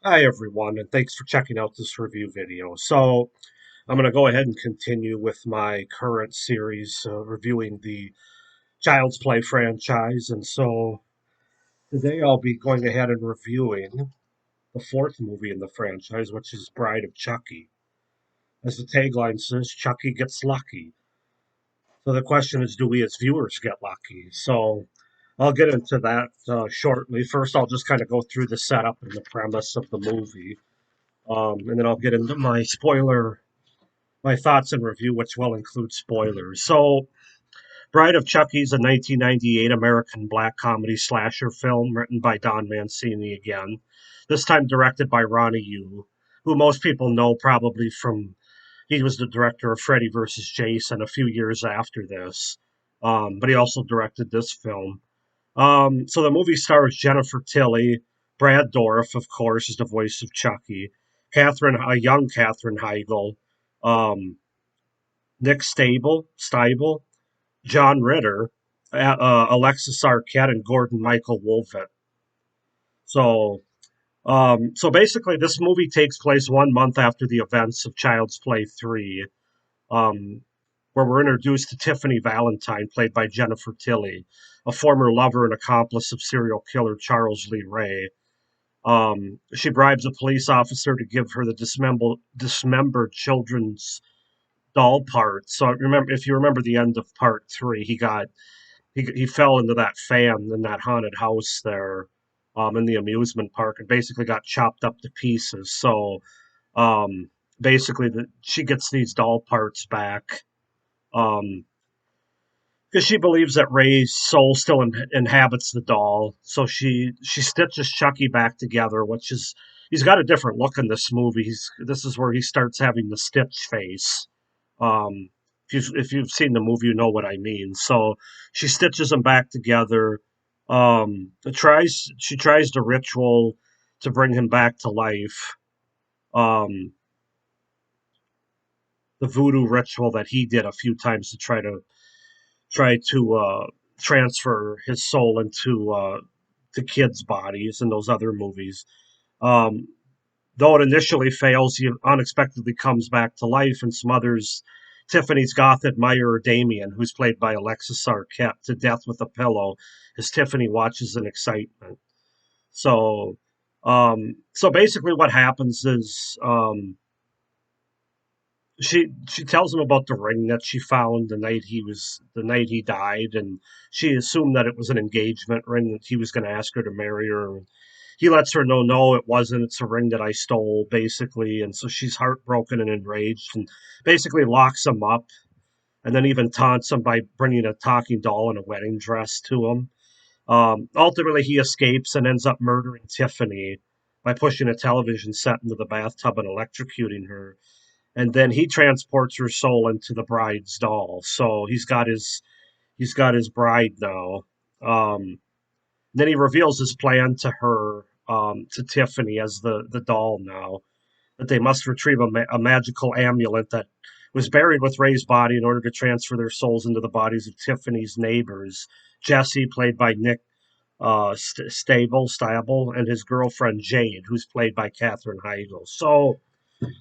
Hi everyone, and thanks for checking out this review video. I'm going to go ahead and continue with my current series reviewing the Child's Play franchise. Today I'll be going ahead and reviewing the fourth movie in the franchise, which is Bride of Chucky. As the tagline says, Chucky gets lucky. So the question is, do we as viewers get lucky? I'll get into that shortly. First, I'll just kind of go through the setup and the premise of the movie. And then I'll get into my thoughts and review, which will include spoilers. Bride of Chucky is a 1998 American black comedy slasher film written by Don Mancini again, this time directed by Ronnie Yu, who most people know probably from he was the director of Freddy vs. Jason a few years after this, but he also directed this film. So the movie stars Jennifer Tilly, Brad Dourif, of course, is the voice of Chucky, a young Katherine Heigl, um, Nick Stable, John Ritter, Alexis Arquette, and Gordon Michael Wolfett. So, so basically, this movie takes place 1 month after the events of Child's Play 3, um, where we're introduced to Tiffany Valentine, played by Jennifer Tilly, a former lover and accomplice of serial killer Charles Lee Ray. She bribes a police officer to give her the dismembered children's doll parts. So remember, if you remember the end of part three, he fell into that fan in that haunted house there, in the amusement park, and basically got chopped up to pieces. Um, basically, she gets these doll parts back. Um, because she believes that Ray's soul still inhabits the doll. So she stitches Chucky back together, which is he's got a different look in this movie. This is where he starts having the Stitch face. Um, if you've seen the movie, you know what I mean. So she stitches them back together. She tries the ritual to bring him back to life. Um, the voodoo ritual that he did a few times to try to transfer his soul into the kids' bodies in those other movies. Um, though it initially fails, he unexpectedly comes back to life and smothers Tiffany's goth admirer Damien, who's played by Alexis Arquette, to death with a pillow as Tiffany watches in excitement. So basically, what happens is she tells him about the ring that she found the night he died, and she assumed that it was an engagement ring that he was going to ask her to marry her. He lets her know, no, it wasn't. It's a ring that I stole, basically, and so she's heartbroken and enraged, and basically locks him up, and then even taunts him by bringing a talking doll in a wedding dress to him. Ultimately, he escapes and ends up murdering Tiffany by pushing a television set into the bathtub and electrocuting her, and then he transports her soul into the bride's doll. So he's got his bride now. Then he reveals his plan to her, to Tiffany as the doll now, that they must retrieve a magical amulet that was buried with Ray's body in order to transfer their souls into the bodies of Tiffany's neighbors. Jesse, played by Nick Stable, and his girlfriend Jade, who's played by Katherine Heigl. So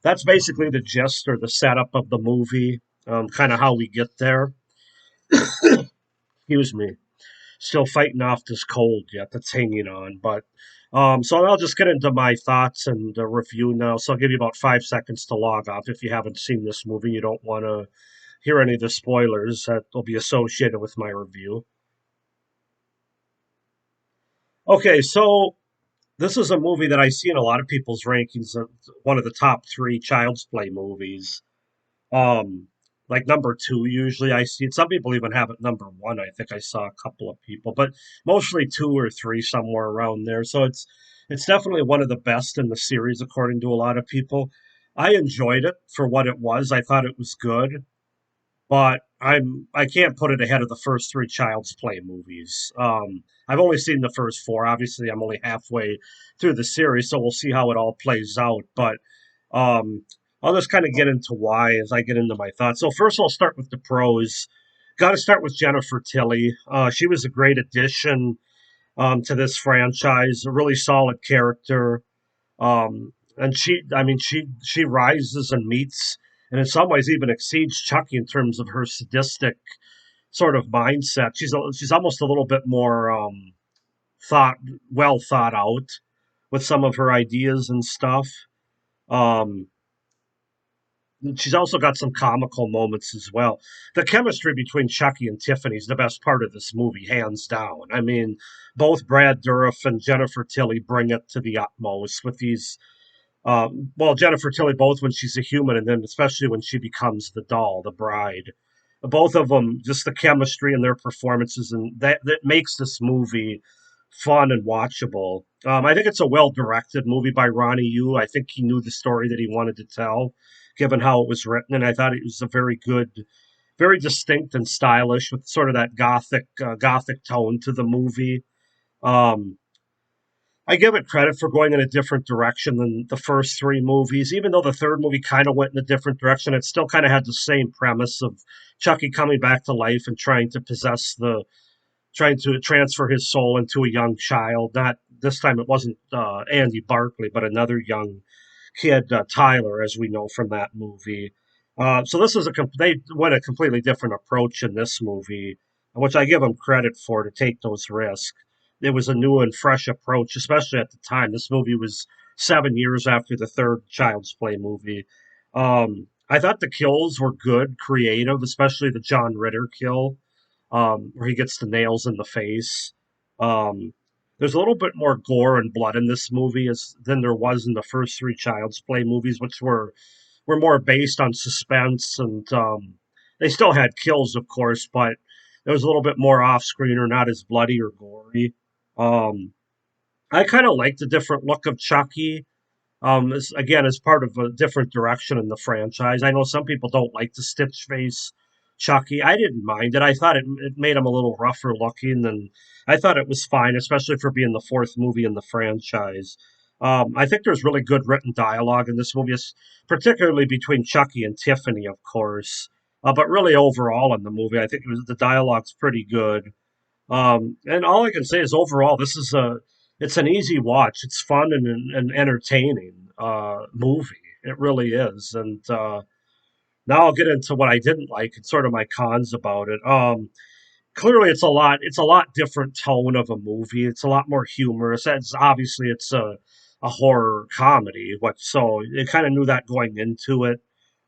that's basically the gist or the setup of the movie, kind of how we get there. Excuse me. Still fighting off this cold yet that's hanging on. So I'll just get into my thoughts and the review now. So I'll give you about 5 seconds to log off if you haven't seen this movie. You don't want to hear any of the spoilers that will be associated with my review. Okay, so this is a movie that I see in a lot of people's rankings, one of the top three Child's Play movies. Um, like number two, usually I see it. Some people even have it number one. I think I saw a couple of people, but mostly two or three, somewhere around there. So it's definitely one of the best in the series, according to a lot of people. I enjoyed it for what it was. I thought it was good, but I can't put it ahead of the first three Child's Play movies. I've only seen the first four. Obviously, I'm only halfway through the series, so we'll see how it all plays out. But um, I'll just kind of get into why as I get into my thoughts. So first, I'll start with the pros. Got to start with Jennifer Tilly. She was a great addition to this franchise. A really solid character. And she rises and meets, and in some ways even exceeds Chucky in terms of her sadistic sort of mindset. She's almost a little bit more thought well thought out with some of her ideas and stuff. Um, she's also got some comical moments as well. The chemistry between Chucky and Tiffany is the best part of this movie, hands down. I mean, both Brad Dourif and Jennifer Tilly bring it to the utmost with these well, Jennifer Tilly both when she's a human, and then especially when she becomes the doll, the bride. Both of them, just the chemistry and their performances, and that makes this movie fun and watchable. I think it's a well directed movie by Ronnie Yu. I think he knew the story that he wanted to tell, given how it was written, and I thought it was a very good, very distinct and stylish with sort of that gothic tone to the movie. Um, I give it credit for going in a different direction than the first three movies. Even though the third movie kind of went in a different direction, it still kind of had the same premise of Chucky coming back to life and trying to transfer his soul into a young child. Not this time, it wasn't Andy Barclay, but another young kid, Tyler, as we know from that movie. So this is they went a completely different approach in this movie, which I give them credit for to take those risks. It was a new and fresh approach, especially at the time. This movie was 7 years after the third Child's Play movie. I thought the kills were good, creative, especially the John Ritter kill, where he gets the nails in the face. Um, there's a little bit more gore and blood in this movie than there was in the first three Child's Play movies, which were more based on suspense, and they still had kills, of course, but it was a little bit more off screen or not as bloody or gory. Um, I kind of like the different look of Chucky. Again, as part of a different direction in the franchise. I know some people don't like the Stitch face Chucky. I didn't mind it. I thought it made him a little rougher looking, and I thought it was fine, especially for being the fourth movie in the franchise. I think there's really good written dialogue in this movie, particularly between Chucky and Tiffany, of course. But really, overall in the movie, I think the dialogue's pretty good. And all I can say is overall, it's an easy watch. It's fun and entertaining movie. It really is. And now I'll get into what I didn't like and sort of my cons about it. Clearly it's a lot different tone of a movie. It's a lot more humorous. It's a horror comedy. What so it kind of knew that going into it.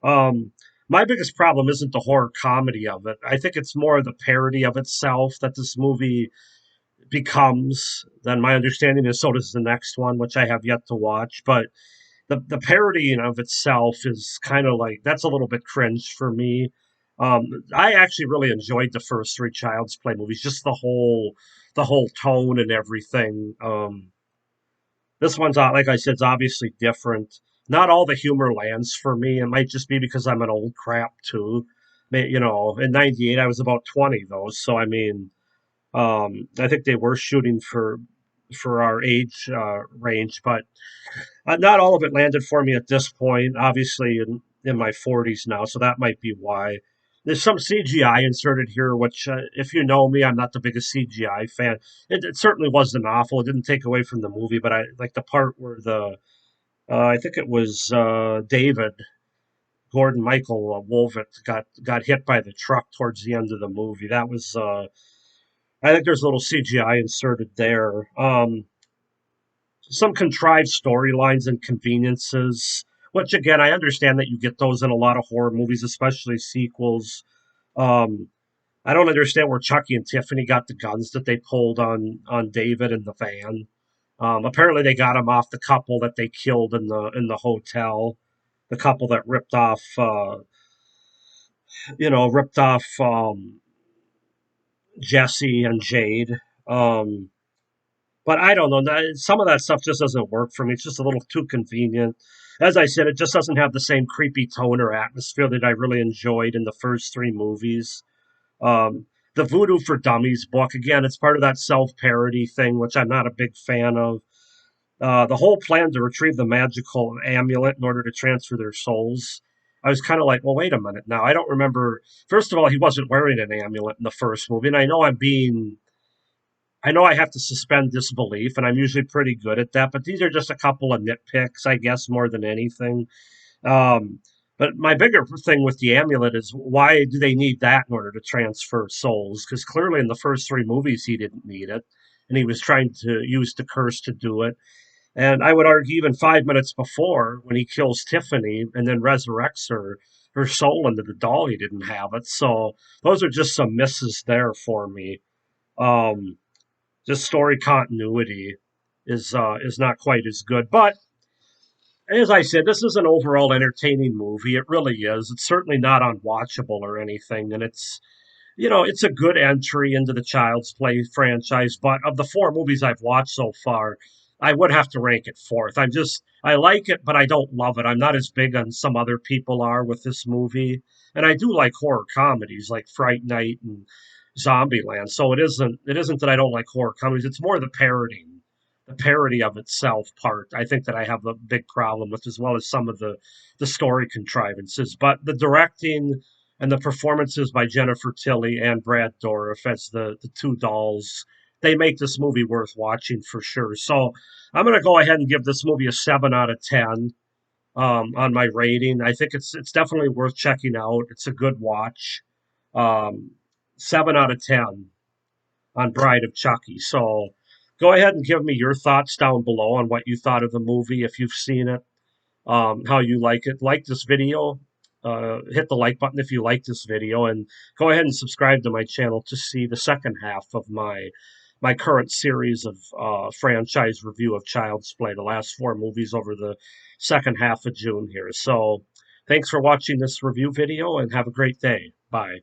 Um, my biggest problem isn't the horror comedy of it. I think it's more the parody of itself that this movie becomes. Then my understanding is so does the next one, which I have yet to watch. But the parodying of itself is kind of like that's a little bit cringe for me. I actually really enjoyed the first three Child's Play movies, just the whole tone and everything. This one's like I said, it's obviously different. Not all the humor lands for me. It might just be because I'm an old crap too. You know, in '98 I was about 20 though, so I mean, I think they were shooting for our age range, but not all of it landed for me at this point. Obviously, in my 40s now, so that might be why. There's some CGI inserted here, which, if you know me, I'm not the biggest CGI fan. It certainly wasn't awful. It didn't take away from the movie, but I like the part where I think it was David Gordon Michael Wolvitt got hit by the truck towards the end of the movie. That was I think there's a little CGI inserted there. Some contrived storylines and conveniences, which again, I understand that you get those in a lot of horror movies, especially sequels. Um, I don't understand where Chucky and Tiffany got the guns that they pulled on David in the van. Apparently, they got him off the couple that they killed in the hotel. The couple that ripped off Jesse and Jade. Um, But I don't know. Some of that stuff just doesn't work for me. It's just a little too convenient. As I said, it just doesn't have the same creepy tone or atmosphere that I really enjoyed in the first three movies. The Voodoo for Dummies book, again, it's part of that self parody thing, which I'm not a big fan of. The whole plan to retrieve the magical amulet in order to transfer their souls. I was kind of like, well, wait a minute now. I don't remember. First of all, he wasn't wearing an amulet in the first movie, and I know I know I have to suspend disbelief, and I'm usually pretty good at that, but these are just a couple of nitpicks, I guess, more than anything. Um, but my bigger thing with the amulet is why do they need that in order to transfer souls? Because clearly in the first three movies he didn't need it, and he was trying to use the curse to do it. And I would argue even 5 minutes before, when he kills Tiffany and then resurrects her soul into the doll, he didn't have it. So those are just some misses there for me. Um, just story continuity is not quite as good, but as I said, this is an overall entertaining movie. It really is. It's certainly not unwatchable or anything, and it's a good entry into the Child's Play franchise. But of the four movies I've watched so far, I would have to rank it fourth. I like it, but I don't love it. I'm not as big on some other people are with this movie, and I do like horror comedies like Fright Night and Zombieland. So it isn't that I don't like horror comedies. It's more the parody of itself part. I think that I have a big problem with, as well as some of the story contrivances. But the directing and the performances by Jennifer Tilly and Brad Dourif as the two dolls, they make this movie worth watching for sure. So I'm going to go ahead and give this movie a 7 out of 10 on my rating. I think it's definitely worth checking out. It's a good watch. Um, 7 out of 10 on Bride of Chucky. So go ahead and give me your thoughts down below on what you thought of the movie if you've seen it, how you like it. Like this video, hit the like button if you like this video, and go ahead and subscribe to my channel to see the second half of my current series of franchise review of Child's Play, the last four movies over the second half of June here. So thanks for watching this review video, and have a great day. Bye.